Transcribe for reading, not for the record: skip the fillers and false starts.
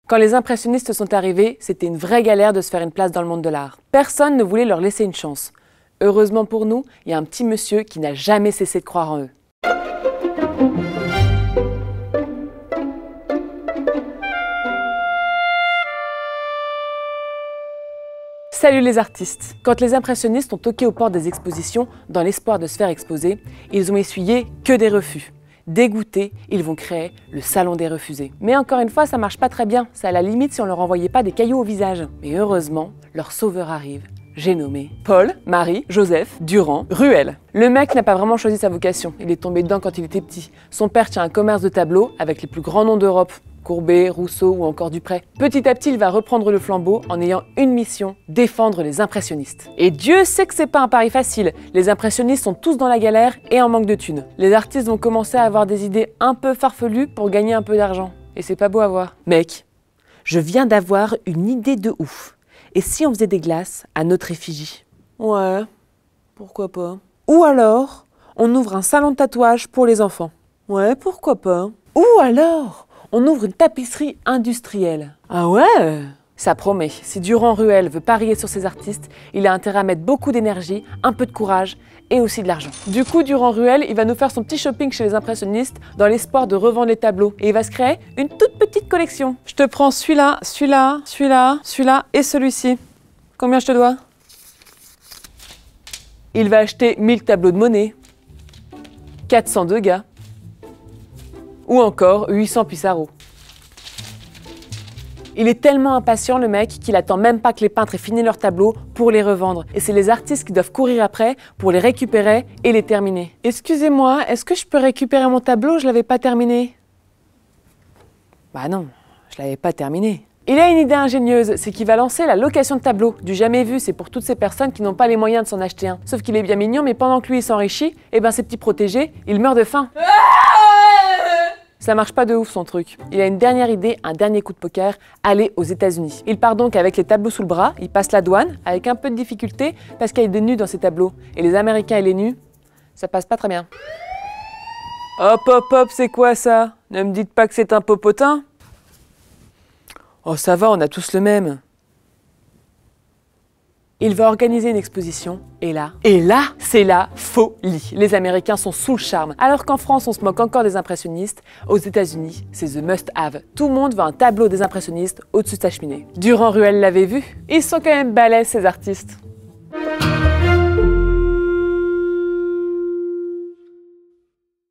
Quand les impressionnistes sont arrivés, c'était une vraie galère de se faire une place dans le monde de l'art. Personne ne voulait leur laisser une chance. Heureusement pour nous, il y a un petit monsieur qui n'a jamais cessé de croire en eux. Salut les artistes! Quand les impressionnistes ont toqué aux portes des expositions dans l'espoir de se faire exposer, ils ont essuyé que des refus. Dégoûtés, ils vont créer le salon des refusés. Mais encore une fois, ça marche pas très bien. C'est à la limite si on leur envoyait pas des cailloux au visage. Mais heureusement, leur sauveur arrive. J'ai nommé Paul, Marie, Joseph, Durand, Ruel. Le mec n'a pas vraiment choisi sa vocation. Il est tombé dedans quand il était petit. Son père tient un commerce de tableaux avec les plus grands noms d'Europe. Courbet, Rousseau ou encore Dupré. Petit à petit, il va reprendre le flambeau en ayant une mission, défendre les impressionnistes. Et Dieu sait que c'est pas un pari facile. Les impressionnistes sont tous dans la galère et en manque de thunes. Les artistes vont commencer à avoir des idées un peu farfelues pour gagner un peu d'argent. Et c'est pas beau à voir. Mec, je viens d'avoir une idée de ouf. Et si on faisait des glaces à notre effigie? Ouais, pourquoi pas. Ou alors, on ouvre un salon de tatouage pour les enfants. Ouais, pourquoi pas. Ou alors, on ouvre une tapisserie industrielle. Ah ouais? Ça promet. Si Durand-Ruel veut parier sur ses artistes, il a intérêt à mettre beaucoup d'énergie, un peu de courage et aussi de l'argent. Du coup, Durand-Ruel, il va nous faire son petit shopping chez les impressionnistes dans l'espoir de revendre les tableaux. Et il va se créer une toute petite collection. Je te prends celui-là, celui-là, celui-là, celui-là et celui-ci. Combien je te dois? Il va acheter 1000 tableaux de Monet, 400 Degas, ou encore 800 Pissarro. Il est tellement impatient le mec qu'il attend même pas que les peintres aient fini leurs tableaux pour les revendre. Et c'est les artistes qui doivent courir après pour les récupérer et les terminer. Excusez-moi, est-ce que je peux récupérer mon tableau? Je l'avais pas terminé. Bah non, je l'avais pas terminé. Il a une idée ingénieuse, c'est qu'il va lancer la location de tableaux. Du jamais vu, c'est pour toutes ces personnes qui n'ont pas les moyens de s'en acheter un. Sauf qu'il est bien mignon, mais pendant que lui il s'enrichit, eh ben ses petits protégés, ils meurent de faim. Ça marche pas de ouf son truc. Il a une dernière idée, un dernier coup de poker, aller aux États-Unis. Il part donc avec les tableaux sous le bras, il passe la douane, avec un peu de difficulté, parce qu'il y a des nus dans ses tableaux. Et les Américains et les nus, ça passe pas très bien. Hop hop hop, c'est quoi ça? Ne me dites pas que c'est un popotin? Oh ça va, on a tous le même. Il va organiser une exposition, et là, c'est la folie. Les Américains sont sous le charme. Alors qu'en France, on se moque encore des impressionnistes, aux États-Unis, c'est the must-have. Tout le monde veut un tableau des impressionnistes au-dessus de sa cheminée. Durand-Ruel l'avait vu. Ils sont quand même balèzes, ces artistes.